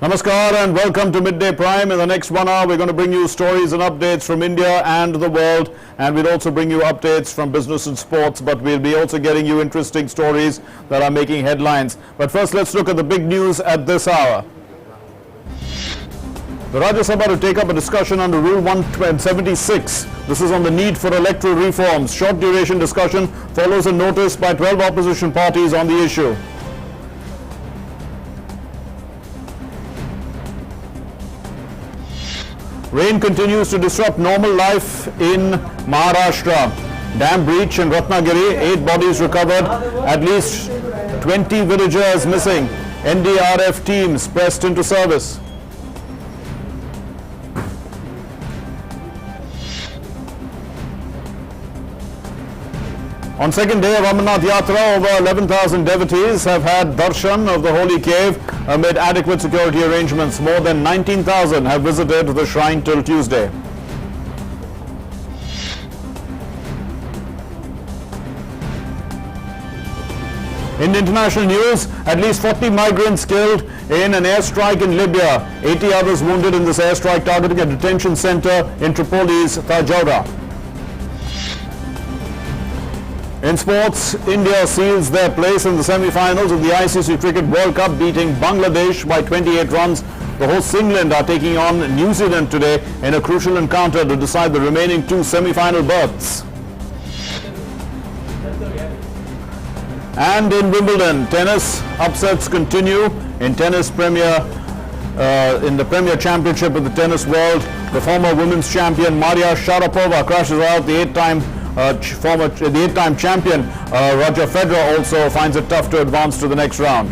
Namaskar and welcome to Midday Prime. In the next 1 hour, we're going to bring you stories and updates from India and the world, and we'll also bring you updates from business and sports, but we'll be also getting you interesting stories that are making headlines. But first, let's look at the big news at this hour. The Rajya Sabha to take up a discussion under Rule 176. This is on the need for electoral reforms. Short duration discussion follows a notice by 12 opposition parties on the issue. Rain continues to disrupt normal life in Maharashtra. Dam breach in Ratnagiri, 8 bodies recovered, at least 20 villagers missing. NDRF teams pressed into service. On second day of Amarnath Yatra, over 11,000 devotees have had darshan of the holy cave amid adequate security arrangements. More than 19,000 have visited the shrine till Tuesday. In international news, at least 40 migrants killed in an airstrike in Libya. 80 others wounded in this airstrike targeting a detention center in Tripoli's Tajoura. In sports, India seals their place in the semi-finals of the ICC Cricket World Cup, beating Bangladesh by 28 runs. The hosts England are taking on New Zealand today in a crucial encounter to decide the remaining 2 semi-final berths. And in Wimbledon, tennis upsets continue. In the Premier Championship of the tennis world, the former women's champion Maria Sharapova crashes out. The 8-time champion Roger Federer also finds it tough to advance to the next round.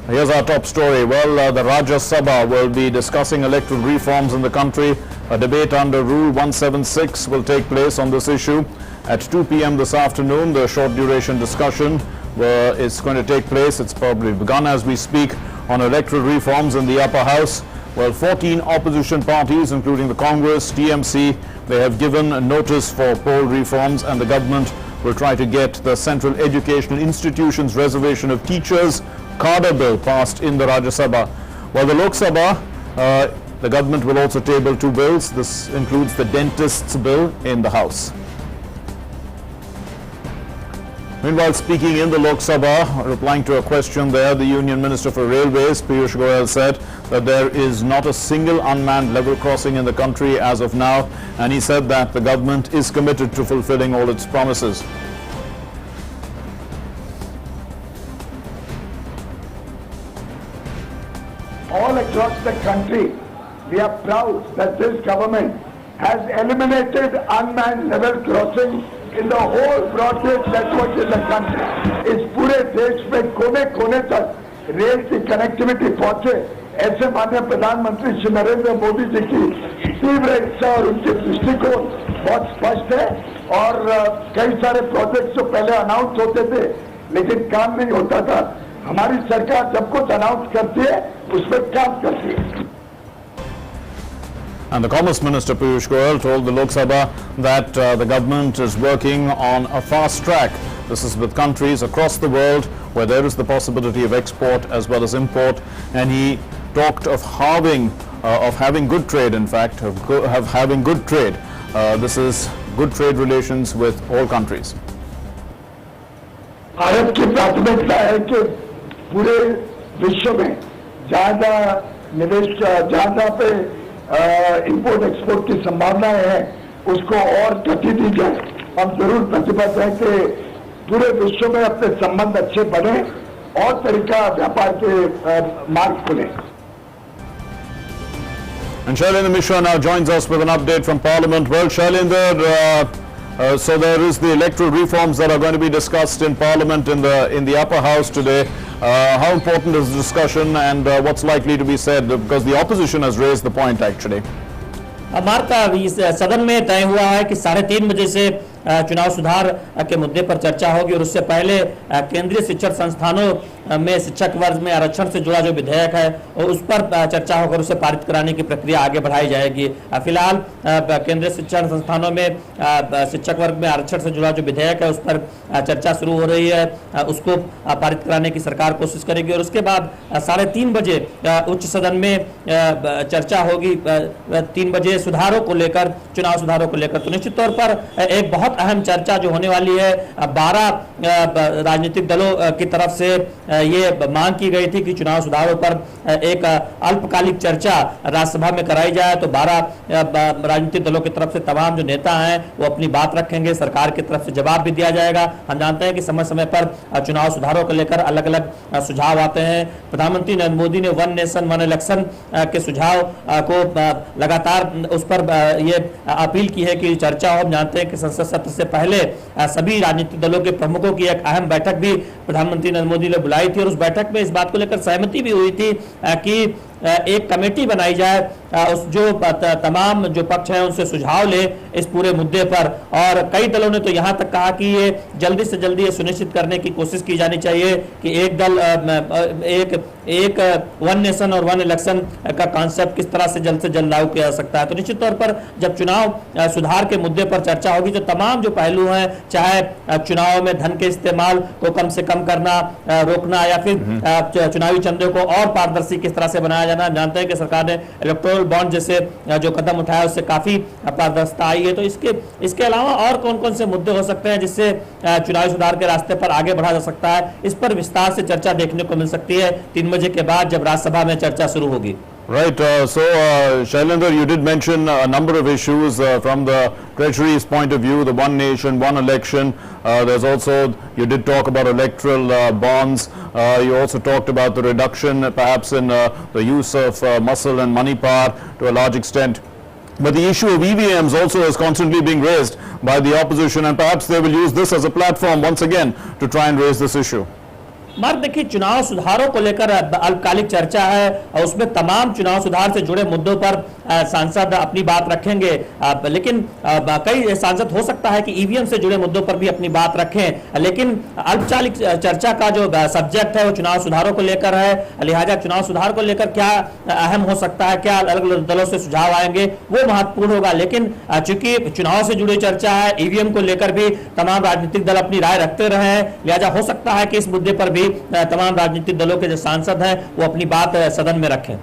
Here's our top story. Well, the Rajya Sabha will be discussing electoral reforms in the country. A debate under Rule 176 will take place on this issue. At 2 p.m. this afternoon, the short duration discussion is going to take place. It's probably begun as we speak on electoral reforms in the upper house. Well, 14 opposition parties, including the Congress, TMC, they have given a notice for poll reforms, and the government will try to get the Central Educational Institutions Reservation of Teachers Cadre Bill passed in the Rajya Sabha. While the Lok Sabha, the government will also table 2 bills. This includes the Dentists Bill in the House. Meanwhile, speaking in the Lok Sabha, replying to a question there, the Union Minister for Railways, Piyush Goyal, said that there is not a single unmanned level crossing in the country as of now, and he said that the government is committed to fulfilling all its promises. All across the country, we are proud that this government has eliminated unmanned level crossing in the whole broad gauge network in the country. इस पूरे देश में कोने-कोने तक rail की connectivity पहुंचे, ऐसे माननीय प्रधानमंत्री श्री नरेंद्र मोदी जी की तीव्र इच्छा और उनके दृष्टिकोण बहुत स्पष्ट है। और कई सारे प्रोजेक्ट्स जो पहले अनाउंस होते थे लेकिन काम नहीं होता था, हमारी सरकार जब कुछ अनाउंस करती है उसमें काम करती है। And the Commerce Minister Piyush Goyal told the Lok Sabha that the government is working on a fast track. This is with countries across the world where there is the possibility of export as well as import, and he talked of having good trade, in fact, of having good trade. This is good trade relations with all countries. Bharat की प्राथमिकता है कि पूरे विश्व में ज्यादा निवेश, ज्यादा पे इंपोर्ट एक्सपोर्ट की संभावनाएं हैं, उसको और गति दी जाए। हम जरूर प्रतिबद्ध हैं कि पूरे विश्व में अपने संबंध अच्छे बने और तरीका व्यापार के मार्ग खुले। And Shailendra Mishra now joins us with an update from Parliament. Well, Shailendra, so there is the electoral reforms that are going to be discussed in Parliament in the upper house today. How important is the discussion, and what's likely to be said? Because the opposition has raised the point actually. मार्ता सदन में तय हुआ है कि 3:30 बजे से चुनाव सुधार के मुद्दे पर चर्चा होगी, और उससे पहले केंद्रीय शिक्षण संस्थानों में शिक्षक वर्ग में आरक्षण से जुड़ा जो विधेयक है और उस पर चर्चा होकर उसे पारित कराने की प्रक्रिया आगे बढ़ाई जाएगी। फिलहाल केंद्रीय शिक्षण संस्थानों में शिक्षक वर्ग में आरक्षण से जुड़ा जो विधेयक है उस पर चर्चा शुरू हो रही है, उसको पारित कराने की सरकार कोशिश करेगी और उसके बाद 3:30 बजे उच्च सदन में चर्चा होगी 3 बजे सुधारों को लेकर, चुनाव सुधारों को लेकर। तो निश्चित तौर पर एक बहुत अहम चर्चा जो होने वाली है, 12 राजनीतिक दलों की तरफ से ये मांग की गई थी कि चुनाव सुधारों पर एक अल्पकालिक चर्चा राज्यसभा में कराई जाए। तो 12 राजनीतिक दलों की तरफ से तमाम जो नेता हैं वो अपनी बात रखेंगे, सरकार की तरफ से जवाब भी दिया जाएगा। हम जानते हैं कि समय समय पर चुनाव सुधारों को लेकर अलग अलग सुझाव आते हैं। प्रधानमंत्री नरेंद्र मोदी ने 1 नेशन 1 इलेक्शन के सुझाव को लगातार उस पर ये अपील की है कि चर्चा हो। हम जानते हैं कि संसद सत्र से पहले सभी राजनीतिक दलों के प्रमुखों की एक अहम बैठक भी प्रधानमंत्री नरेंद्र मोदी ने बुलाई थी और उस बैठक में इस बात को लेकर सहमति भी हुई थी कि एक कमेटी बनाई जाए, उस जो तमाम जो पक्ष हैं उनसे सुझाव ले इस पूरे मुद्दे पर। और कई दलों ने तो यहां तक कहा कि ये जल्दी से जल्दी ये सुनिश्चित करने की कोशिश की जानी चाहिए कि एक दल एक 1 नेशन और 1 इलेक्शन का कॉन्सेप्ट किस तरह से जल्द लागू किया जा सकता है। तो निश्चित तौर पर जब चुनाव सुधार के मुद्दे पर चर्चा होगी तो तमाम जो पहलू हैं, चाहे चुनाव में धन के इस्तेमाल को कम से कम करना, रोकना, या फिर चुनावी चंदे को और पारदर्शी किस तरह से बनाया जाना। जानते हैं कि सरकार ने इलेक्टोरल बॉन्ड जैसे जो कदम उठाया उससे काफी पारदर्शिता आई है। तो इसके अलावा और कौन कौन से मुद्दे हो सकते हैं जिससे चुनावी सुधार के रास्ते पर आगे बढ़ा जा सकता है, इस पर विस्तार से चर्चा देखने को मिल सकती है 3 बजे के बाद जब राज्यसभा में चर्चा शुरू होगी। Right. Shailendra, you did mention a number of issues from the Treasury's point of view, the 1 nation, 1 election. There's also, you did talk about electoral bonds. You also talked about the reduction perhaps in the use of muscle and money power to a large extent. But the issue of EVMs also is constantly being raised by the opposition, and perhaps they will use this as a platform once again to try and raise this issue. मार्ग देखिए, चुनाव सुधारों को लेकर अल्पकालिक चर्चा है और उसमें तमाम चुनाव सुधार से जुड़े मुद्दों पर सांसद अपनी बात रखेंगे, लेकिन कई सांसद हो सकता है कि ईवीएम से जुड़े मुद्दों पर भी अपनी बात रखें। लेकिन अल्पकालिक चर्चा का जो सब्जेक्ट है वो चुनाव सुधारों को लेकर है, लिहाजा चुनाव सुधार को लेकर क्या अहम हो सकता है, क्या अलग अलग दलों से सुझाव आएंगे वो महत्वपूर्ण होगा। लेकिन चूंकि चुनाव से जुड़ी चर्चा है, ईवीएम को लेकर भी तमाम राजनीतिक दल अपनी राय रखते रहे हैं, लिहाजा हो सकता है कि इस मुद्दे पर भी तमाम राजनीतिक दलों के जो सांसद हैं वो अपनी बात सदन में रखें।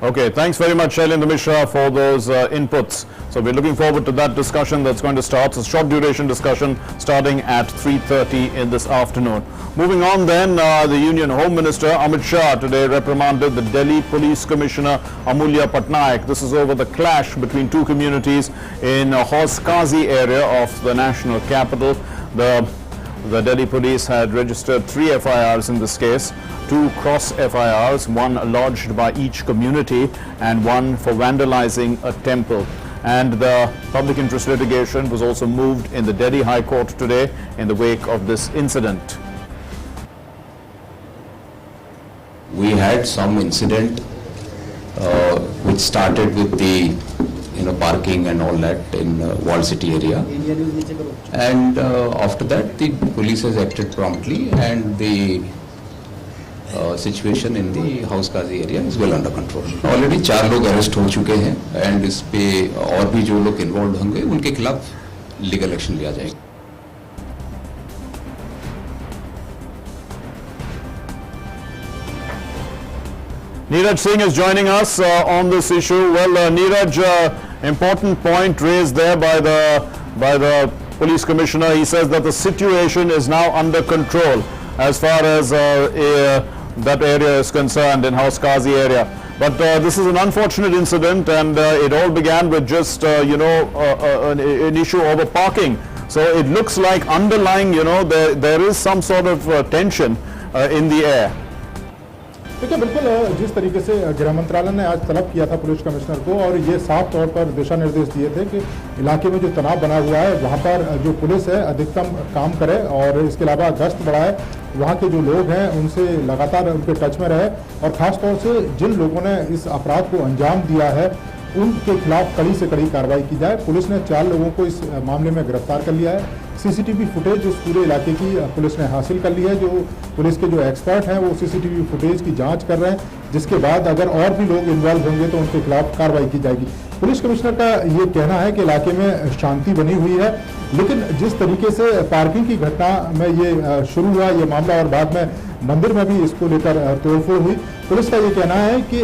Okay, thanks very much Shailendra Mishra for those inputs. So we're looking forward to that discussion that's going to start. It's a short duration discussion starting at 3:30 in this afternoon. Moving on then, the Union Home Minister Amit Shah today reprimanded the Delhi Police Commissioner Amulya Patnaik. This is over the clash between two communities in Hauz Qazi area of the national capital. The Delhi police had registered 3 FIRs in this case, 2 cross FIRs, 1 lodged by each community and 1 for vandalizing a temple. And the public interest litigation was also moved in the Delhi High Court today in the wake of this incident. We had some incident which started with the parking and all that in Walled City area, and after that the police has acted promptly and the situation in the Hauz Qazi area is well under control. Already 4 लोग arrest हो चुके हैं and इस पे और भी जो लोग इन्वॉल्व होंगे उनके खिलाफ लीगल एक्शन लिया जाएगा। Neeraj Singh is joining us on this issue. Well, Neeraj, important point raised there by the police commissioner. He says that the situation is now under control as far as that area is concerned in Hauz Qazi area. But this is an unfortunate incident, and it all began with just an issue over parking. So it looks like underlying, there is some sort of tension in the air. देखिए, बिल्कुल जिस तरीके से गृह मंत्रालय ने आज तलब किया था पुलिस कमिश्नर को और ये साफ तौर पर दिशा निर्देश दिए थे कि इलाके में जो तनाव बना हुआ है वहाँ पर जो पुलिस है अधिकतम काम करे और इसके अलावा गश्त बढ़ाए, वहाँ के जो लोग हैं उनसे लगातार उनके टच में रहे और ख़ास तौर से जिन लोगों ने इस अपराध को अंजाम दिया है उनके खिलाफ कड़ी से कड़ी कार्रवाई की जाए। पुलिस ने 4 लोगों को इस मामले में गिरफ्तार कर लिया है। सीसीटीवी फुटेज उस पूरे इलाके की पुलिस ने हासिल कर ली है। जो पुलिस के जो एक्सपर्ट हैं वो सीसीटीवी फुटेज की जांच कर रहे हैं, जिसके बाद अगर और भी लोग इन्वॉल्व होंगे तो उनके खिलाफ कार्रवाई की जाएगी। पुलिस कमिश्नर का ये कहना है कि इलाके में शांति बनी हुई है, लेकिन जिस तरीके से पार्किंग की घटना में ये शुरू हुआ ये मामला और बाद में मंदिर में भी इसको लेकर तोड़फोड़ हुई, पुलिस का ये कहना है कि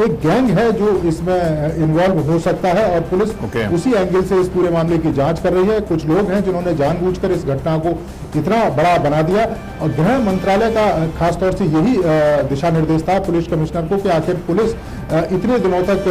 एक गैंग है जो इसमें इन्वॉल्व हो सकता है और पुलिस उसी एंगल से इस पूरे मामले की जांच कर रही है। कुछ लोग हैं जिन्होंने जानबूझकर इस घटना को इतना बड़ा बना दिया और गृह मंत्रालय का खासतौर से यही दिशा निर्देश था पुलिस कमिश्नर को कि आखिर पुलिस इतने दिनों तक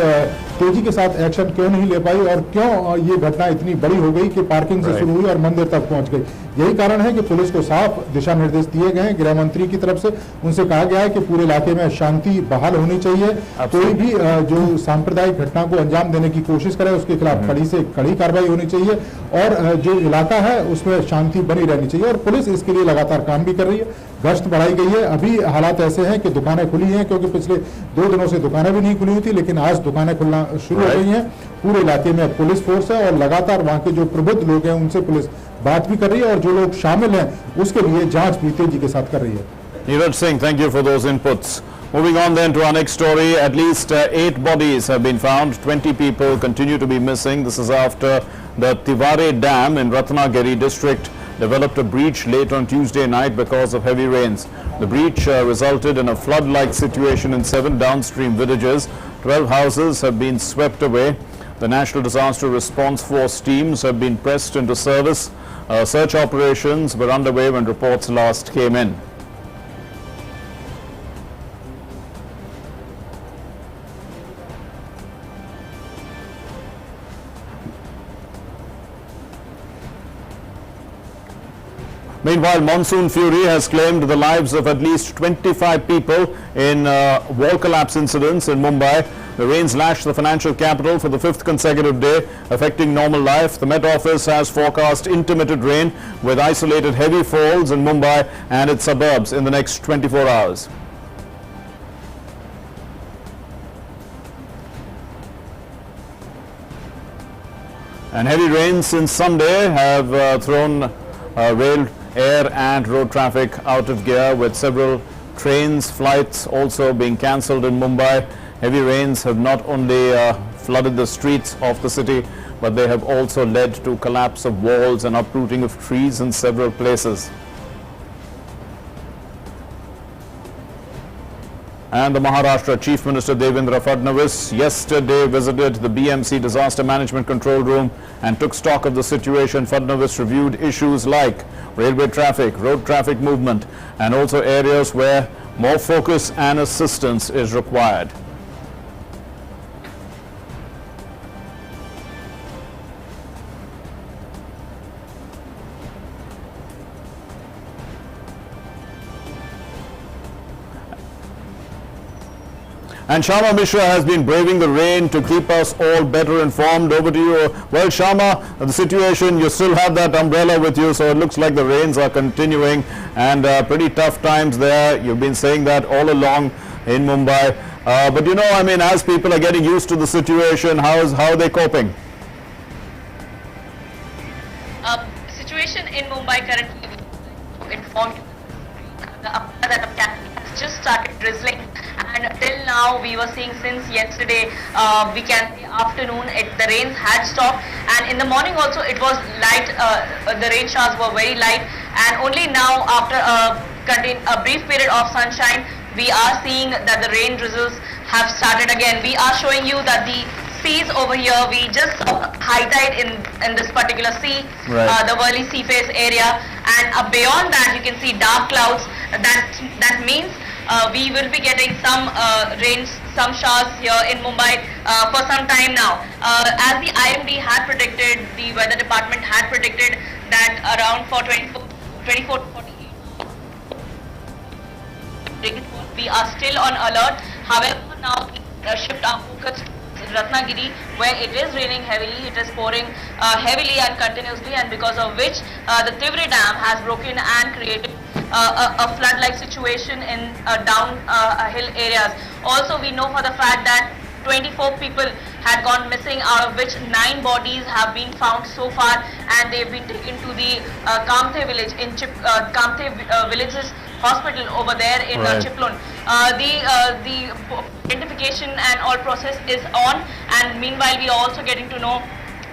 तेजी के साथ एक्शन क्यों नहीं ले पाई और क्यों ये घटना इतनी बड़ी हो गई कि पार्किंग से शुरू हुई और मंदिर तक पहुंच गई। यही कारण है कि पुलिस को साफ दिशा निर्देश दिए गए हैं गृह मंत्री की तरफ से। उनसे कहा गया है कि पूरे इलाके में शांति बहाल होनी चाहिए। कोई भी जो सांप्रदायिक घटना को अंजाम देने की कोशिश करे उसके खिलाफ कड़ी से कड़ी कार्रवाई होनी चाहिए और जो इलाका है उसमें शांति बनी रहनी चाहिए और पुलिस इसके लिए लगातार काम भी कर रही है। गश्त बढ़ाई गई है। अभी हालात ऐसे हैं कि दुकानें खुली हैं क्योंकि पिछले 2 दिनों से दुकानें भी नहीं खुली हुई थी, लेकिन आज दुकानें खुलना शुरू हो गई हैं। पूरे इलाके में पुलिस फोर्स है और लगातार वहां के जो प्रबुद्ध लोग हैं उनसे पुलिस बात भी कर रही है और जो लोग शामिल हैं उसके लिए जांच भी तेजी के साथ कर रही है। Neeraj Singh, thank you for those inputs. Moving on then to our next story, at least 8 bodies have been found. 20 people continue to be missing. This is after the Tivare Dam in Ratnagiri district developed a breach late on Tuesday night because of heavy rains. The breach resulted in a flood-like situation in 7 downstream villages. 12 houses have been swept away. The National Disaster Response Force teams have been pressed into service. Search operations were underway when reports last came in. Meanwhile, monsoon fury has claimed the lives of at least 25 people in wall collapse incidents in Mumbai. The rains lashed the financial capital for the 5th consecutive day, affecting normal life. The Met Office has forecast intermittent rain with isolated heavy falls in Mumbai and its suburbs in the next 24 hours. And heavy rains since Sunday have thrown rail, air and road traffic out of gear, with several trains, flights also being cancelled in Mumbai. Heavy rains have not only flooded the streets of the city, but they have also led to collapse of walls and uprooting of trees in several places. And the Maharashtra Chief Minister Devendra Fadnavis yesterday visited the BMC Disaster Management Control Room and took stock of the situation. Fadnavis reviewed issues like railway traffic, road traffic movement, and also areas where more focus and assistance is required. And Shama Mishra has been braving the rain to keep us all better informed. Over to you. Well, Shama, the situation, you still have that umbrella with you, so it looks like the rains are continuing and pretty tough times there. You've been saying that all along in Mumbai. But you know, I mean, as people are getting used to the situation, how are they coping? Situation in Mumbai currently informed that has just started drizzling. And till now, we were seeing since yesterday, weekend afternoon, the rains had stopped, and in the morning also it was light. The rain showers were very light, and only now, after a brief period of sunshine, we are seeing that the rain drizzles have started again. We are showing you that the seas over here, we just saw high tide in this particular sea, the Worli Sea Face area, and beyond that, you can see dark clouds. That means we will be getting some rains, some showers here in Mumbai for some time now. As the IMD had predicted, the weather department had predicted that around for 24 to 48, we are still on alert. However, now we shift our focus to Ratnagiri, where it is raining heavily, it is pouring heavily and continuously, and because of which the Tivare Dam has broken and created a flood-like situation in downhill areas. Also, we know for the fact that 24 people had gone missing, out of which 9 bodies have been found so far, and they've been taken to the Kamthe village in Kamthe village's hospital over there in Right. Chiplun. The identification and all process is on, and meanwhile we are also getting to know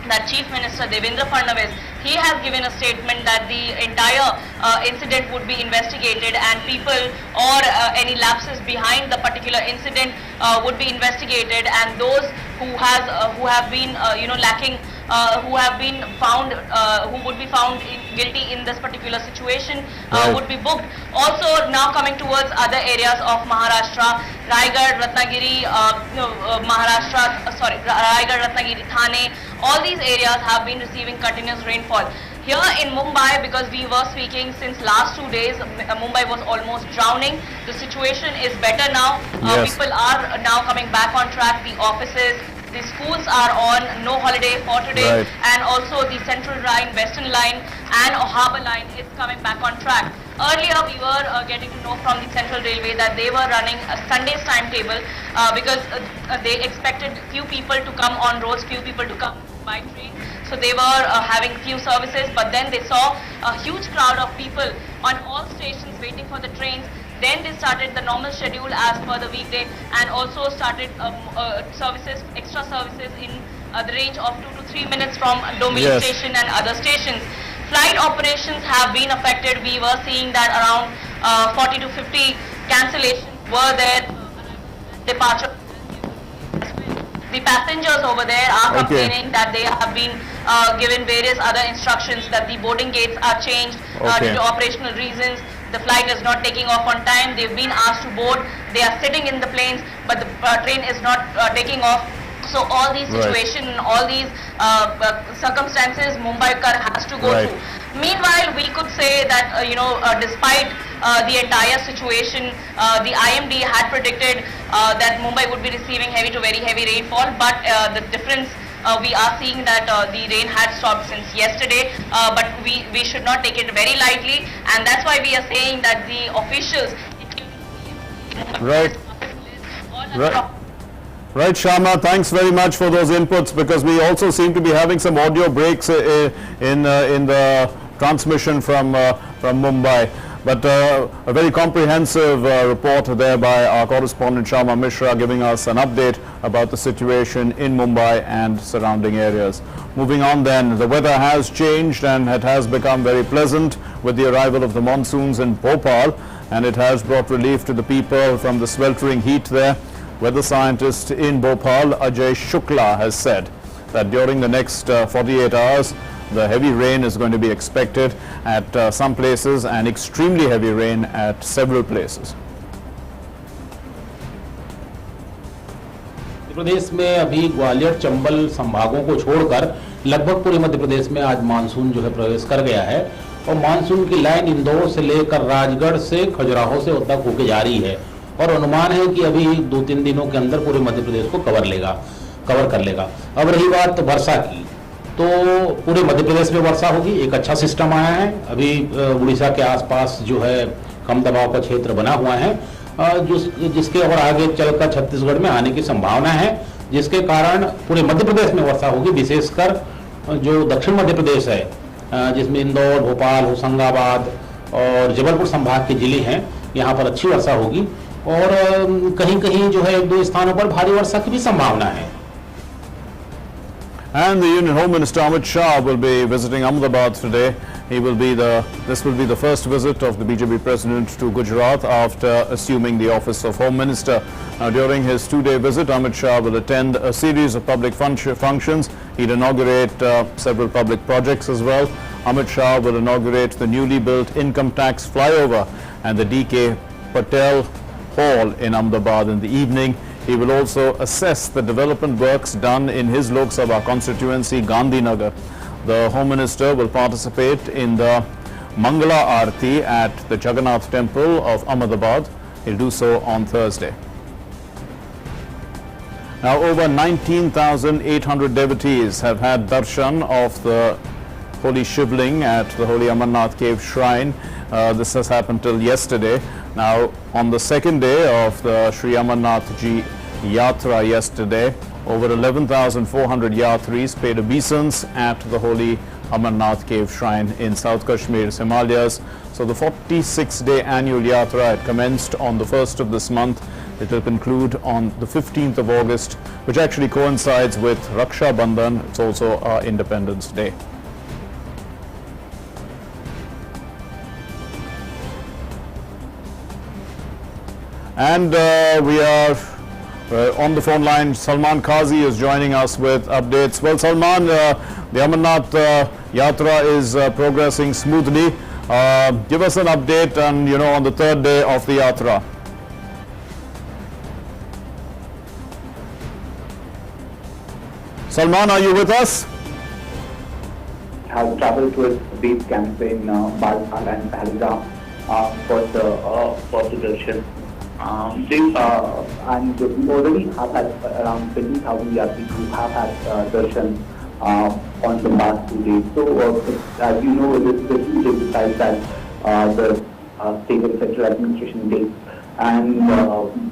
that Chief Minister Devendra Fadnavis, he has given a statement that the entire incident would be investigated, and people or any lapses behind the particular incident would be investigated, and those who have been lacking, who have been found, who would be found guilty in this particular situation Right. would be booked. Also now coming towards other areas of Maharashtra, Raigad, Ratnagiri, Raigad, Ratnagiri, Thane, all these areas have been receiving continuous rainfall. Here in Mumbai, because we were speaking since last 2 days, Mumbai was almost drowning. The situation is better now. Yes. People are now coming back on track. The offices, the schools are on no holiday for today, Right. and also the Central Line, Western Line and Harbour Line is coming back on track. Earlier we were getting to know from the Central Railway that they were running a Sunday's timetable because they expected few people to come on roads, few people to come by train. So they were having few services, but then they saw a huge crowd of people on all stations waiting for the trains. Then they started the normal schedule as per the weekday, and also started services, extra services in the range of 2 to 3 minutes from Domini Yes. station and other stations. Flight operations have been affected. We were seeing that around 40 to 50 cancellations were there. Departure. The passengers over there are Okay. complaining that they have been given various other instructions, that the boarding gates are changed Okay. due to operational reasons. The flight is not taking off on time. They've been asked to board. They are sitting in the planes, but the train is not taking off. So all these Right. situations, all these circumstances, Mumbaikar has to go Right. through. Meanwhile, we could say that despite the entire situation, the IMD had predicted that Mumbai would be receiving heavy to very heavy rainfall, but the difference we are seeing that the rain had stopped since yesterday, but we should not take it very lightly, and that's why we are saying that the officials, Right. all Right. across Right, Sharma, thanks very much for those inputs, because we also seem to be having some audio breaks in the transmission from Mumbai. But a very comprehensive report there by our correspondent Sharma Mishra, giving us an update about the situation in Mumbai and surrounding areas. Moving on then, the weather has changed and it has become very pleasant with the arrival of the monsoons in Bhopal, and it has brought relief to the people from the sweltering heat there. Weather scientist in Bhopal, Ajay Shukla, has said that during the next 48 hours, the heavy rain is going to be expected at some places and extremely heavy rain at several places. प्रदेश में अभी ग्वालियर चंबल संभागों को छोड़कर लगभग पूरे मध्य प्रदेश में आज monsoon जो है प्रवेश कर गया है, और मानसून की लाइन इंदौर से लेकर राजगढ़ से खजुराहो से तक होकर जा रही है, और अनुमान है कि अभी 2-3 दिनों के अंदर पूरे मध्य प्रदेश को कवर कर लेगा। अब रही बात वर्षा की, तो पूरे मध्य प्रदेश में वर्षा होगी। एक अच्छा सिस्टम आया है, अभी उड़ीसा के आसपास जो है कम दबाव का क्षेत्र बना हुआ है, जिसके और आगे चलकर छत्तीसगढ़ में आने की संभावना है, जिसके कारण पूरे मध्य प्रदेश में वर्षा होगी। विशेषकर जो दक्षिण मध्य प्रदेश है, जिसमें इंदौर, भोपाल, होशंगाबाद और जबलपुर संभाग के जिले हैं, यहाँ पर अच्छी वर्षा होगी, और कहीं कहीं जो है 1-2 स्थानों पर भारी वर्षा की भी संभावना है। And the Union Home Minister Amit Shah will be visiting Ahmedabad today. This will be the first visit of the BJP President to Gujarat after assuming the office of Home Minister. Now, during his 2-day visit, Amit Shah will attend a series of public functions. He'll inaugurate several public projects as well. Amit Shah will inaugurate the newly built income tax flyover and the DK Patel Hall in Ahmedabad in the evening. He will also assess the development works done in his Lok Sabha constituency, Gandhinagar. The Home Minister will participate in the Mangala Aarti at the Jagannath Temple of Ahmedabad. He'll do so on Thursday. Now, over 19,800 devotees have had darshan of the holy Shivling at the holy Amarnath Cave Shrine. This has happened till yesterday. Now, on the second day of the Sri Amarnath Ji Yatra yesterday. Over 11,400 Yatris paid obeisance at the holy Amarnath cave shrine in South Kashmir's Himalayas. So the 46-day annual Yatra had commenced on the 1st of this month. It will conclude on the 15th of August, which actually coincides with Raksha Bandhan. It's also our Independence Day. And we are on the phone line. Salman Qazi is joining us with updates. Well, Salman, the Amarnath Yatra is progressing smoothly. Give us an update on the third day of the Yatra. Salman, are you with us? Has traveled to its base camp in Balsal and Pahalgam for the darshan. And we already have had around 20,000 Yatris who have had darshan on the past 2 days. So, as you know, this is a huge exercise that the state and central administration takes. And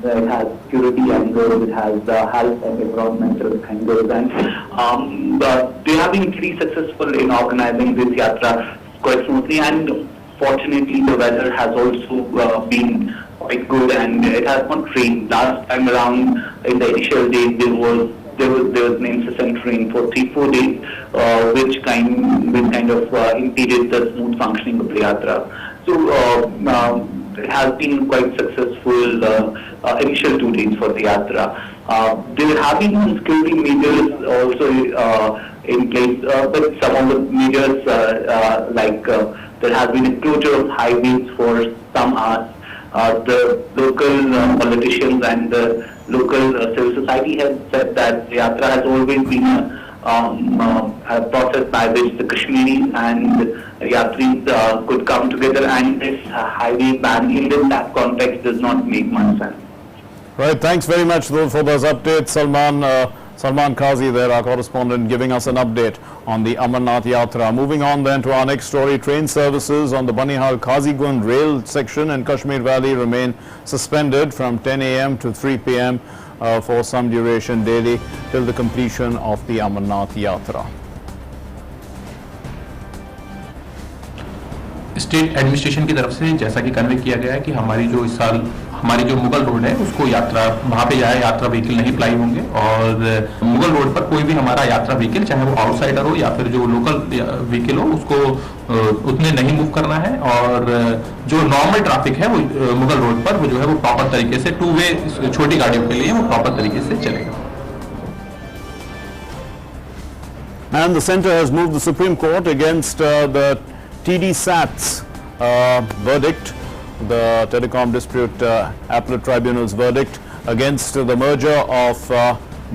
it has security angles, it has health and environmental angles, and they have been pretty successful in organizing this yatra quite smoothly. And fortunately, the weather has also been quite good, and it has not rained. Last time around, in the initial days, there was an incessant rain for 3-4 days, which kind of impeded the smooth functioning of the yatra. So it has been quite successful initial 2 days for the yatra. There have been some security measures also in place, but some of the measures there has been a closure of highways for some hours. The local politicians and the local civil society have said that the yatra has always been a process by which the Kashmiris and Yatris could come together, and this highway ban in that context does not make much sense. Right, thanks very much for those updates, Salman Qazi there, our correspondent, giving us an update on the Amarnath Yatra. Moving on then to our next story, train services on the Banihal-Kazigund rail section in Kashmir Valley remain suspended from 10 a.m. to 3 p.m. For some duration daily till the completion of the Amarnath Yatra. State administration की तरफ से जैसा कि convey किया गया है कि हमारी जो इस साल हमारी जो मुगल रोड है उसको यात्रा वहाँ पे जाए यात्रा व्हीकल नहीं अप्लाई होंगे, और मुगल रोड पर कोई भी हमारा यात्रा व्हीकल चाहे वो आउटसाइडर हो या फिर जो लोकल व्हीकल हो उसको उतने नहीं मूव करना है, और जो नॉर्मल ट्रैफिक है वो मुगल रोड पर वो जो है वो प्रॉपर तरीके से 2 वे छोटी गाड़ियों के लिए वो प्रॉपर तरीके से चलेगा. And the centre has moved the Supreme Court against the TDSAT's verdict, the Telecom Dispute Appellate Tribunal's verdict against the merger of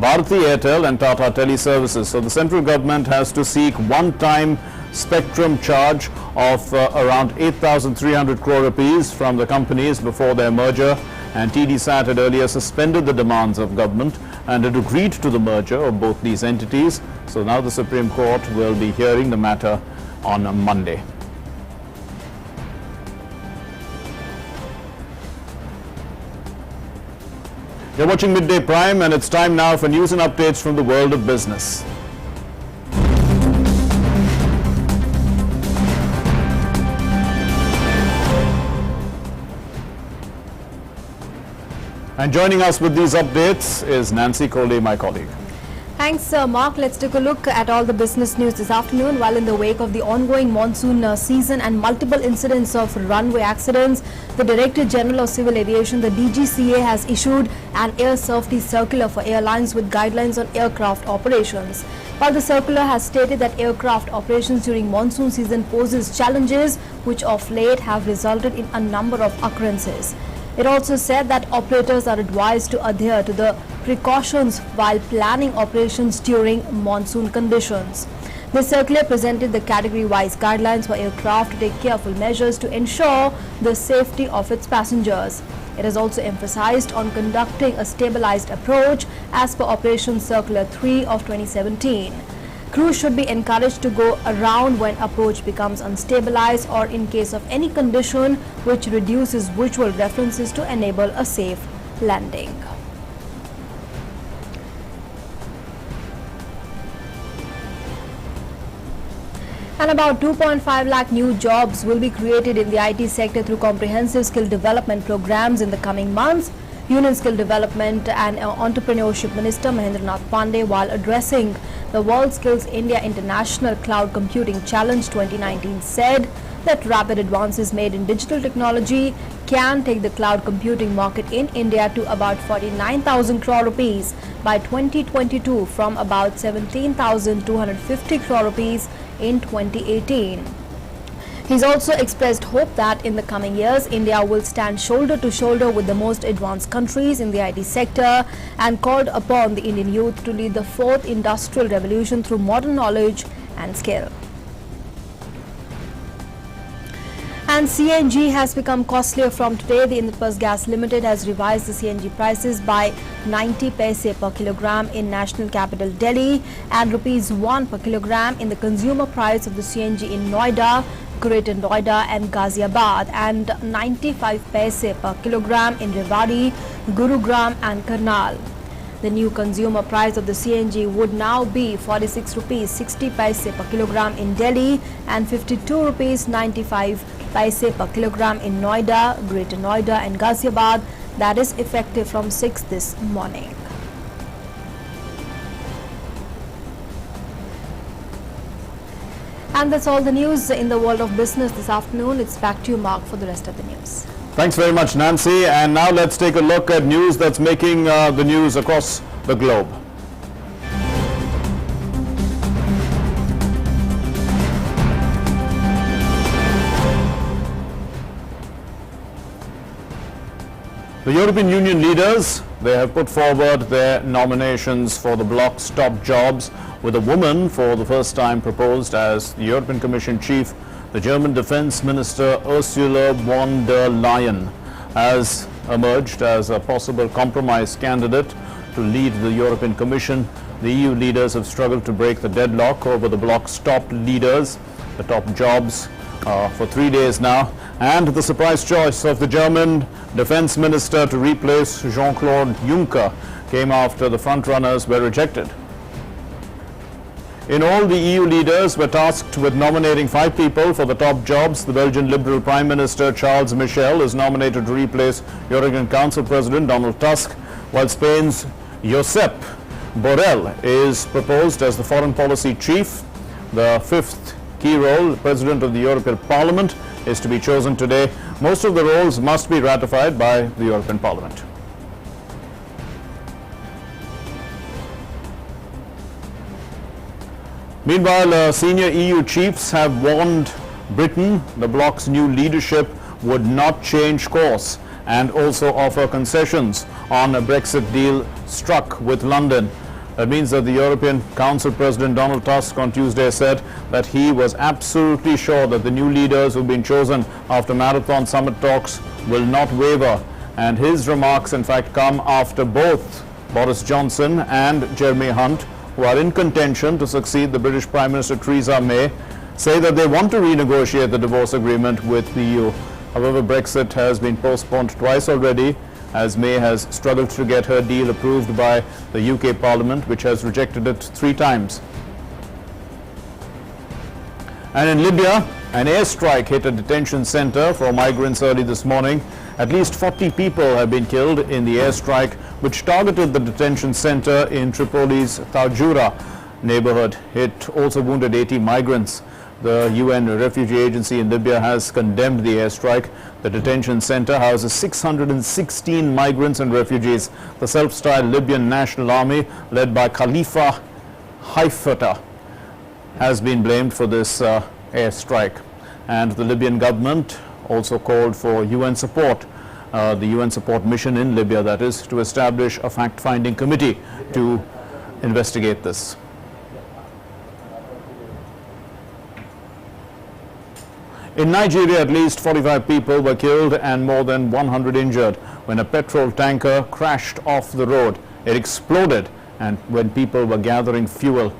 Bharti Airtel and Tata Teleservices. So the central government has to seek one-time spectrum charge of around 8,300 crore rupees from the companies before their merger, and TDSAT had earlier suspended the demands of government and had agreed to the merger of both these entities. So now the Supreme Court will be hearing the matter on Monday. You're watching Midday Prime, and it's time now for news and updates from the world of business. And joining us with these updates is Nancy Coley, my colleague. Thanks, Mark. Let's take a look at all the business news this afternoon. While in the wake of the ongoing monsoon season and multiple incidents of runway accidents, the Director General of Civil Aviation, the DGCA, has issued an air safety circular for airlines with guidelines on aircraft operations. While the circular has stated that aircraft operations during monsoon season poses challenges, which of late have resulted in a number of occurrences. It also said that operators are advised to adhere to the precautions while planning operations during monsoon conditions. The circular presented the category-wise guidelines for aircraft to take careful measures to ensure the safety of its passengers. It has also emphasized on conducting a stabilized approach as per Operation Circular 3 of 2017. Crews should be encouraged to go around when approach becomes unstabilized or in case of any condition which reduces visual references to enable a safe landing. And about 2.5 lakh new jobs will be created in the IT sector through comprehensive skill development programs in the coming months. Union Skill Development and Entrepreneurship Minister Mahendranath Pandey, while addressing the World Skills India International Cloud Computing Challenge 2019, said that rapid advances made in digital technology can take the cloud computing market in India to about 49,000 crore rupees by 2022 from about 17,250 crore rupees in 2018. He's also expressed hope that in the coming years, India will stand shoulder to shoulder with the most advanced countries in the IT sector, and called upon the Indian youth to lead the fourth industrial revolution through modern knowledge and skill. And CNG has become costlier from today. The Indus Gas Limited has revised the CNG prices by 90 paise per kilogram in national capital Delhi and ₹1 per kilogram in the consumer price of the CNG in Noida, Greater Noida and Ghaziabad, and 95 paise per kilogram in Rewari, Gurugram and Karnal. The new consumer price of the CNG would now be 46 rupees 60 paise per kilogram in Delhi and 52 rupees 95 paise per kilogram in Noida, Greater Noida and Ghaziabad. That is effective from 6 this morning. And that's all the news in the world of business this afternoon. It's back to you, Mark, for the rest of the news. Thanks very much, Nancy. And now let's take a look at news that's making the news across the globe. The European Union leaders, they have put forward their nominations for the bloc's top jobs, with a woman for the first time proposed as the European Commission chief. The German Defense Minister Ursula von der Leyen has emerged as a possible compromise candidate to lead the European Commission. The EU leaders have struggled to break the deadlock over the bloc's top leaders, the top jobs, for 3 days now. And the surprise choice of the German Defense Minister to replace Jean-Claude Juncker came after the frontrunners were rejected. In all, the EU leaders were tasked with nominating 5 people for the top jobs. The Belgian Liberal Prime Minister Charles Michel is nominated to replace European Council President Donald Tusk, while Spain's Josep Borrell is proposed as the foreign policy chief. The 5th key role, President of the European Parliament, is to be chosen today. Most of the roles must be ratified by the European Parliament. Meanwhile, senior EU chiefs have warned Britain the bloc's new leadership would not change course and also offer concessions on a Brexit deal struck with London. That means that the European Council President Donald Tusk on Tuesday said that he was absolutely sure that the new leaders who've been chosen after marathon summit talks will not waver. And his remarks in fact come after both Boris Johnson and Jeremy Hunt, who are in contention to succeed the British Prime Minister Theresa May, say that they want to renegotiate the divorce agreement with the EU. However, Brexit has been postponed twice already, as May has struggled to get her deal approved by the UK Parliament, which has rejected it 3 times. And in Libya, an airstrike hit a detention center for migrants early this morning. At least 40 people have been killed in the airstrike, which targeted the detention center in Tripoli's Tajoura neighborhood. It also wounded 80 migrants. The UN Refugee Agency in Libya has condemned the airstrike. The detention center houses 616 migrants and refugees. The self-styled Libyan National Army, led by Khalifa Haftar, has been blamed for this airstrike. And the Libyan government also called for UN support, the UN support mission in Libya, that is, to establish a fact-finding committee to investigate this. In Nigeria, at least 45 people were killed and more than 100 injured when a petrol tanker crashed off the road. It exploded and when people were gathering fuel.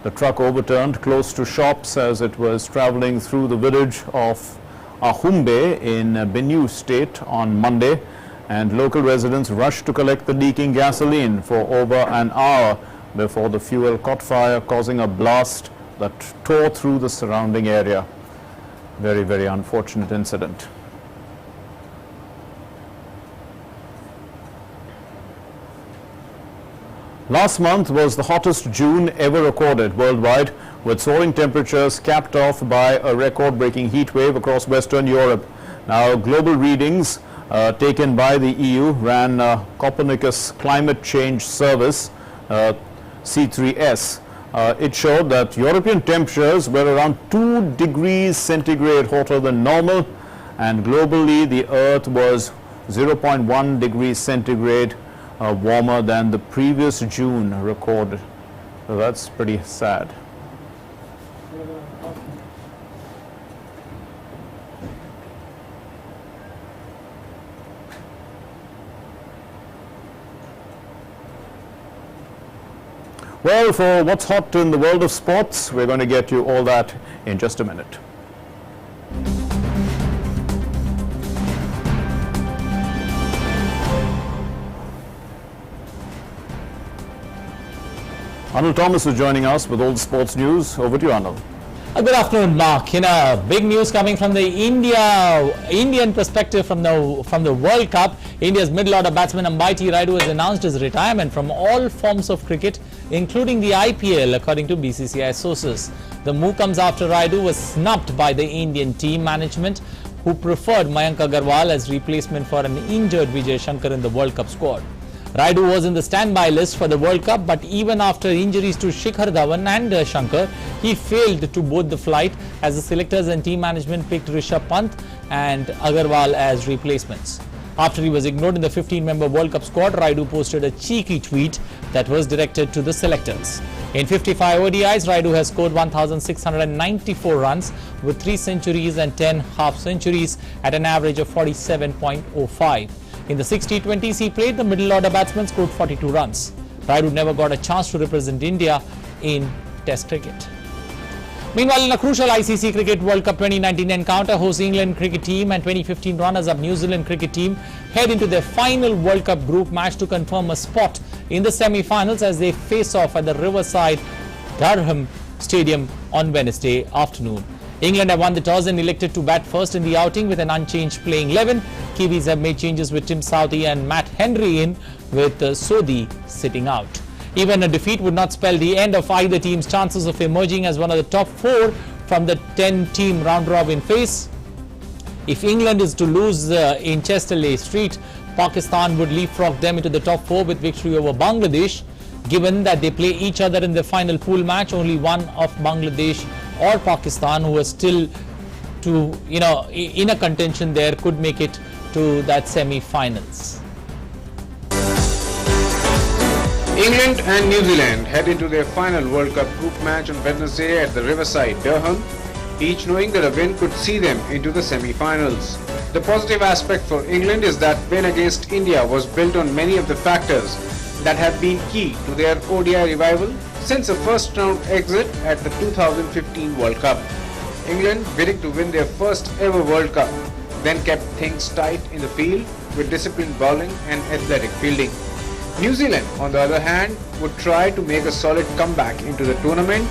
The truck overturned close to shops as it was traveling through the village of Ahumbe in Benue State on Monday, and local residents rushed to collect the leaking gasoline for over an hour before the fuel caught fire, causing a blast. that tore through the surrounding area. Very, very unfortunate incident. Last month was the hottest June ever recorded worldwide, with soaring temperatures capped off by a record-breaking heat wave across Western Europe. Now, global readings taken by the EU ran Copernicus Climate Change Service, C3S. It showed that European temperatures were around 2 degrees centigrade hotter than normal, and globally the Earth was 0.1 degrees centigrade warmer than the previous June recorded. So that's pretty sad. Well, for what's hot in the world of sports, we're going to get you all that in just a minute. Anil Thomas is joining us with all the sports news. Over to you, Anil. Good afternoon, Mark. Big news coming from the Indian perspective from the World Cup. India's middle order batsman Amit Rayudu has announced his retirement from all forms of cricket, including the IPL, according to BCCI sources. The move comes after Rayudu was snubbed by the Indian team management, who preferred Mayank Agarwal as replacement for an injured Vijay Shankar in the World Cup squad. Rayudu was in the standby list for the World Cup, but even after injuries to Shikhar Dhawan and Shankar, he failed to board the flight as the selectors and team management picked Rishabh Pant and Agarwal as replacements. After he was ignored in the 15-member World Cup squad, Rayudu posted a cheeky tweet that was directed to the selectors. In 55 ODIs, Rayudu has scored 1,694 runs with 3 centuries and 10 half-centuries at an average of 47.05. In the 6 T20s he played, the middle order batsman scored 42 runs. Rayudu never got a chance to represent India in Test cricket. Meanwhile, in a crucial ICC Cricket World Cup 2019 encounter, host England cricket team and 2015 runners-up New Zealand cricket team head into their final World Cup group match to confirm a spot in the semi-finals as they face off at the Riverside Durham Stadium on Wednesday afternoon. England have won the toss and elected to bat first in the outing with an unchanged playing 11. Kiwis have made changes with Tim Southee and Matt Henry in, with Sodhi sitting out. Even a defeat would not spell the end of either team's chances of emerging as one of the top 4 from the 10-team round-robin phase. If England is to lose in Chesterley Street, Pakistan would leapfrog them into the top 4 with victory over Bangladesh. Given that they play each other in the final pool match, only one of Bangladesh or Pakistan, who are still in a contention there, could make it to that semi-finals. England and New Zealand head into their final World Cup group match on Wednesday at the Riverside Durham, each knowing that a win could see them into the semi-finals. The positive aspect for England is that win against India was built on many of the factors that have been key to their ODI revival since a first round exit at the 2015 World Cup. England, bidding to win their first ever World Cup, then kept things tight in the field with disciplined bowling and athletic fielding. New Zealand, on the other hand, would try to make a solid comeback into the tournament,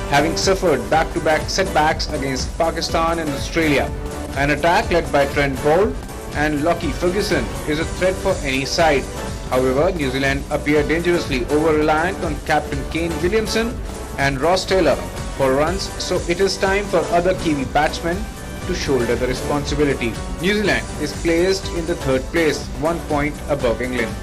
having suffered back-to-back setbacks against Pakistan and Australia. An attack led by Trent Boult and Lockie Ferguson is a threat for any side. However, New Zealand appear dangerously over-reliant on captain Kane Williamson and Ross Taylor for runs, so it is time for other Kiwi batsmen to shoulder the responsibility. New Zealand is placed in the 3rd place, 1 point above England.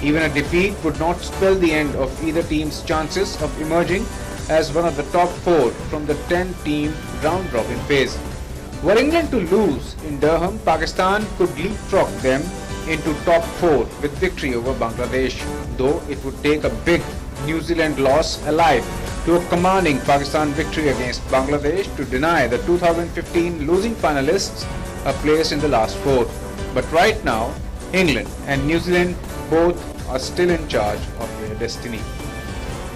Even a defeat would not spell the end of either team's chances of emerging as one of the top 4 from the 10-team round-robin phase. Were England to lose in Durham, Pakistan could leapfrog them into top 4 with victory over Bangladesh, though it would take a big New Zealand loss allied to a commanding Pakistan victory against Bangladesh to deny the 2015 losing finalists a place in the last 4. But right now, England and New Zealand both are still in charge of their destiny.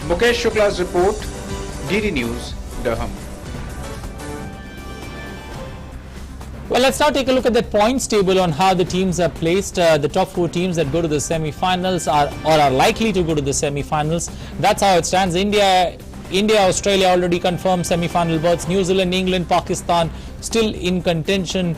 Mukesh Shukla's report, DD News, Durham. Well, let's now take a look at the points table on how the teams are placed. The top 4 teams that go to the semi-finals are likely to go to the semi-finals. That's how it stands. India India, Australia already confirmed semi-final berths. New Zealand, England, Pakistan still in contention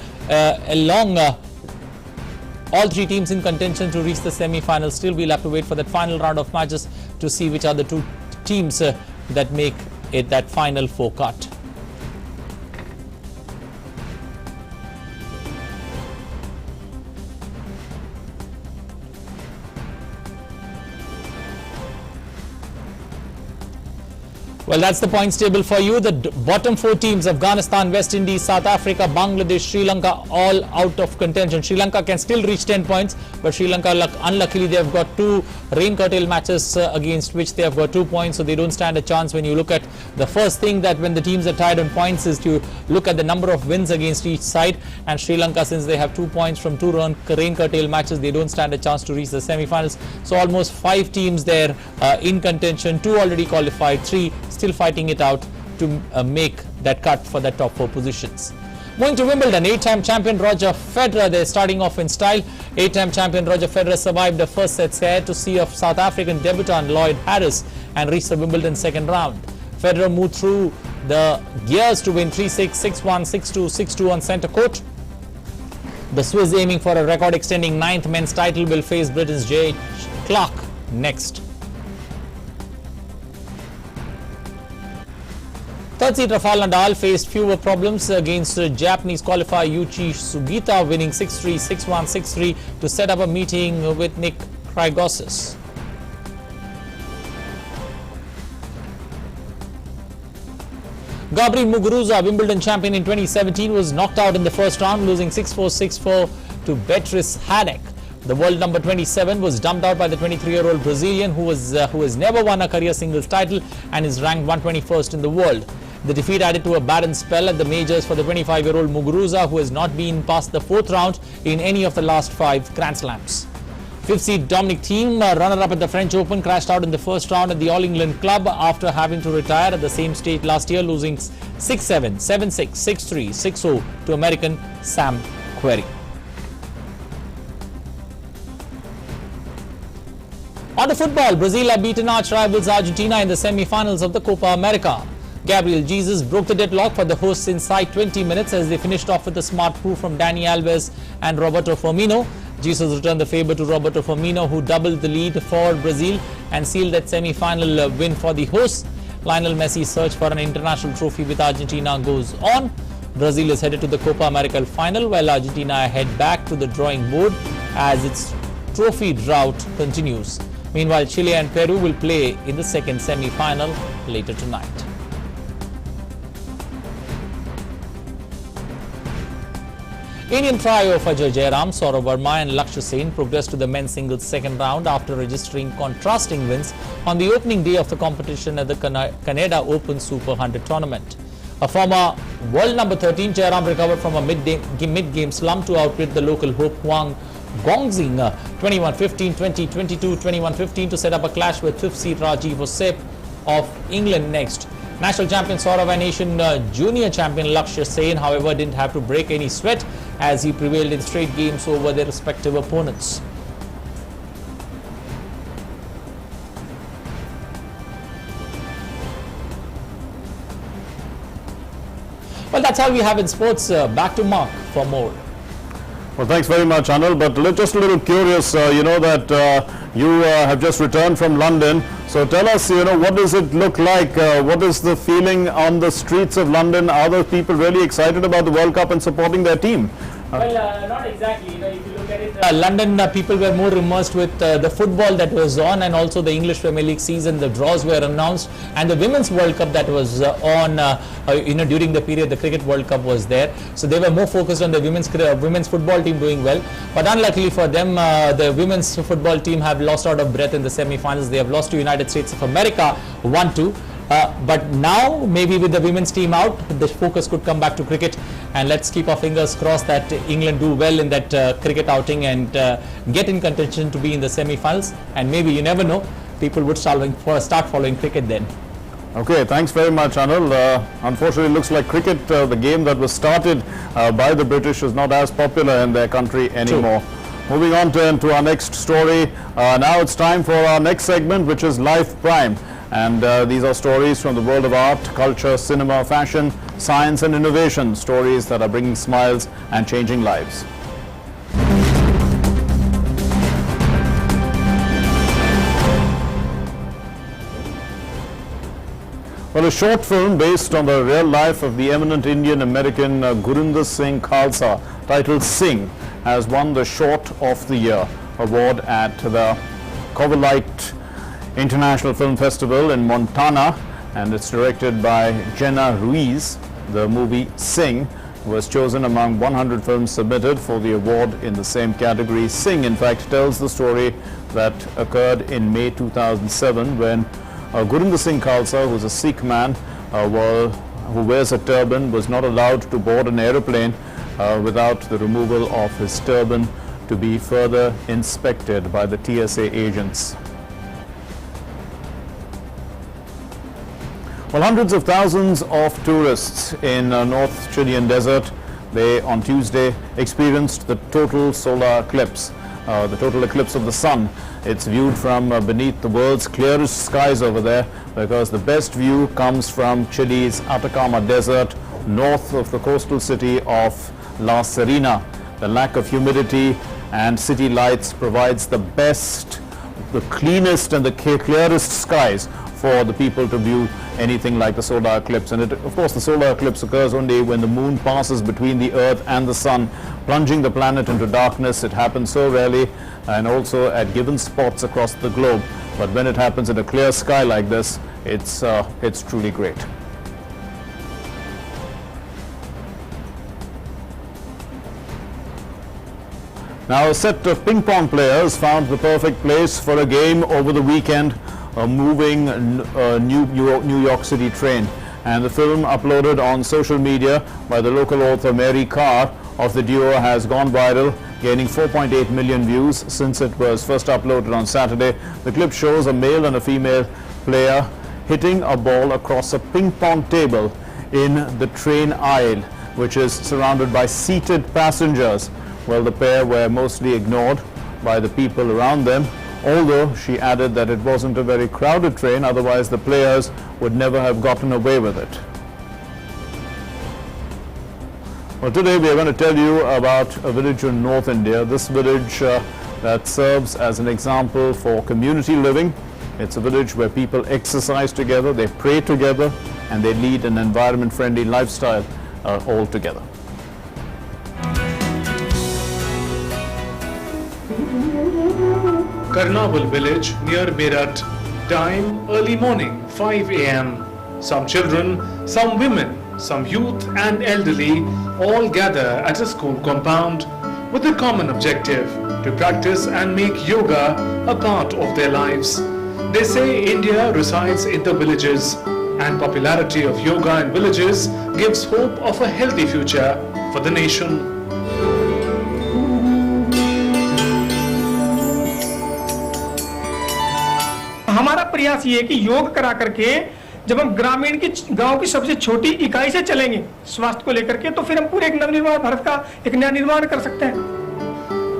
all three teams in contention to reach the semi-finals. Still, we'll have to wait for that final round of matches to see which are the two teams that make it that final four cut. Well, that's the points table for you. The bottom four teams, Afghanistan, West Indies, South Africa, Bangladesh, Sri Lanka, all out of contention. Sri Lanka can still reach 10 points, but Sri Lanka, unluckily, they have got two rain curtail matches against which they have got 2 points, so they don't stand a chance. When you look at the first thing that when the teams are tied on points is to look at the number of wins against each side, and Sri Lanka, since they have 2 points from two rain curtail matches, they don't stand a chance to reach the semi-finals. So almost 5 teams there in contention, 2 already qualified, 3 still fighting it out to make that cut for the top 4 positions. Moving to Wimbledon, 8-time champion Roger Federer, they're starting off in style. 8-time champion Roger Federer survived the first set scare to see of South African debutant Lloyd Harris and reached the Wimbledon second round. Federer moved through the gears to win 3-6, 6-1, 6-2, 6-2 on centre court. The Swiss, aiming for a record-extending 9th men's title, will face Britain's J. Clark next. Third seed Rafael Nadal faced fewer problems against Japanese qualifier Yuichi Sugita, winning 6-3, 6-1, 6-3 to set up a meeting with Nick Kyrgios. Gabri Muguruza, Wimbledon champion in 2017, was knocked out in the first round, losing 6-4, 6-4 to Beatriz Haddad. The world number 27 was dumped out by the 23-year-old Brazilian who has never won a career singles title and is ranked 121st in the world. The defeat added to a barren spell at the majors for the 25-year-old Muguruza, who has not been past the 4th round in any of the last 5 Grand Slams. 5th seed Dominic Thiem, runner-up at the French Open, crashed out in the first round at the All England Club after having to retire at the same stage last year, losing 6-7, 7-6, 6-3, 6-0 to American Sam Querrey. On to football, Brazil have beaten arch rivals Argentina in the semi-finals of the Copa America. Gabriel Jesus broke the deadlock for the hosts inside 20 minutes as they finished off with a smart proof from Dani Alves and Roberto Firmino. Jesus returned the favour to Roberto Firmino, who doubled the lead for Brazil and sealed that semi-final win for the hosts. Lionel Messi's search for an international trophy with Argentina goes on. Brazil is headed to the Copa America final, while Argentina head back to the drawing board as its trophy drought continues. Meanwhile, Chile and Peru will play in the second semi-final later tonight. Indian trio Fajr Jairam, Saurav Verma and Lakshya Sen progressed to the men's singles second round after registering contrasting wins on the opening day of the competition at the Canada Open Super 100 tournament. A former world number 13, Jairam recovered from a mid-game slump to outwit the local hope Huang Gongxing 21-15, 20-22, 21-15 to set up a clash with 5th seed Rajiv Osep of England next. National champion Saurav and Asian junior champion Lakshya Sen, however, didn't have to break any sweat as he prevailed in straight games over their respective opponents. Well, that's all we have in sports. Back to Mark for more. Well, thanks very much, Anil. But just a little curious, you know that you have just returned from London. So tell us, what does it look like? What is the feeling on the streets of London? Are the people really excited about the World Cup and supporting their team? Well, not exactly. If you look at it, London people were more immersed with the football that was on, and also the English Premier League season. The draws were announced, and the Women's World Cup that was on, during the period the Cricket World Cup was there. So they were more focused on the women's football team doing well. But unluckily for them, the women's football team have lost out of breath in the semi-finals. They have lost to United States of America 1-2. But now, maybe with the women's team out, the focus could come back to cricket, and let's keep our fingers crossed that England do well in that cricket outing and get in contention to be in the semi-finals, and maybe, you never know, people would start following cricket then. Okay, thanks very much, Anil. Unfortunately, it looks like cricket, the game that was started by the British, is not as popular in their country anymore. True. Moving on to our next story. Now it's time for our next segment, which is Life Prime. And these are stories from the world of art, culture, cinema, fashion, science and innovation, stories that are bringing smiles and changing lives. Well, a short film based on the real life of the eminent Indian-American Gurinder Singh Khalsa, titled Singh, has won the Short of the Year award at the Covellite International Film Festival in Montana, and it's directed by Jenna Ruiz. The movie Singh was chosen among 100 films submitted for the award in the same category. Singh, in fact, tells the story that occurred in May 2007 when Gurinder Singh Khalsa, who is a Sikh man who wears a turban, was not allowed to board an aeroplane without the removal of his turban to be further inspected by the TSA agents. Well, hundreds of thousands of tourists in North Chilean desert, they on Tuesday experienced the total solar eclipse, the total eclipse of the sun. It's viewed from beneath the world's clearest skies over there, because the best view comes from Chile's Atacama Desert, north of the coastal city of La Serena. The lack of humidity and city lights provides the best, the cleanest and the clearest skies for the people to view anything like the solar eclipse. And of course, the solar eclipse occurs only when the moon passes between the earth and the sun, plunging the planet into darkness. It happens so rarely and also at given spots across the globe. But when it happens in a clear sky like this, it's truly great. Now, a set of ping pong players found the perfect place for a game over the weekend, a moving New York City train. And the film uploaded on social media by the local author Mary Carr of the duo has gone viral, gaining 4.8 million views since it was first uploaded on Saturday. The clip shows a male and a female player hitting a ball across a ping pong table in the train aisle, which is surrounded by seated passengers. Well, the pair were mostly ignored by the people around them, although she added that it wasn't a very crowded train, otherwise the players would never have gotten away with it. Well, today we are going to tell you about a village in North India. This village that serves as an example for community living. It's a village where people exercise together, they pray together, and they lead an environment-friendly lifestyle all together. Karnaval village near Meerut. Time early morning, 5 a.m. Some children, some women, some youth and elderly all gather at a school compound with a common objective to practice and make yoga a part of their lives. They say India resides in the villages, and popularity of yoga in villages gives hope of a healthy future for the nation. हमारा प्रयास ये है कि योग करा करके जब हम ग्रामीण की गांव की सबसे छोटी इकाई से चलेंगे स्वास्थ्य को लेकर के, तो फिर हम पूरे एक नवनिर्माण भारत का एक नया निर्माण कर सकते हैं.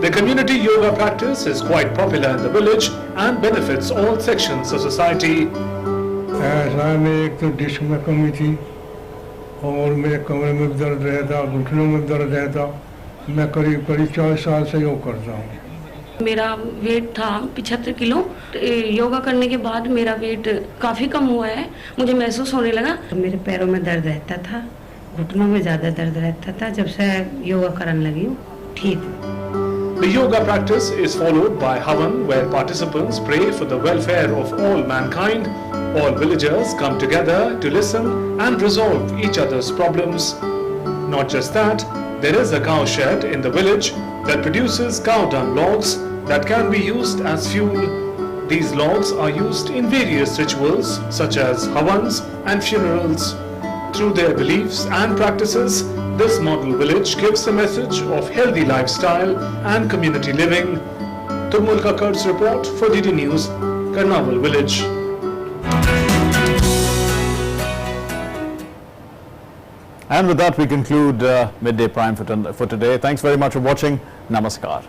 The community yoga practice is quite popular in the village and benefits all sections of society. ऐसा में एक तो डिस्क में कमी थी और मेरे कमरे में भी दर्द रहता, घुटनों में दर्द रहता. मैं करीब 40 साल से योग करता हूँ. मेरा वेट था 75 किलो. योगा करने के बाद मेरा वेट काफ़ी कम हुआ है. मुझे महसूस होने लगा. मेरे पैरों में दर्द रहता था, घुटनों में ज़्यादा दर्द रहता था. जब से योगा करने लगी हूँ ठीक. The yoga practice is followed by Havan, where participants pray for the welfare of all mankind. All villagers come together to listen and resolve each other's problems. Not just that, there is a cow shed in the village that produces cow dung logs that can be used as fuel. These logs are used in various rituals such as havans and funerals. Through their beliefs and practices, this model village gives a message of healthy lifestyle and community living. Turmul Kakkar's report for DD News, Karnaval village. And with that, we conclude Midday Prime for today. Thanks very much for watching. Namaskar.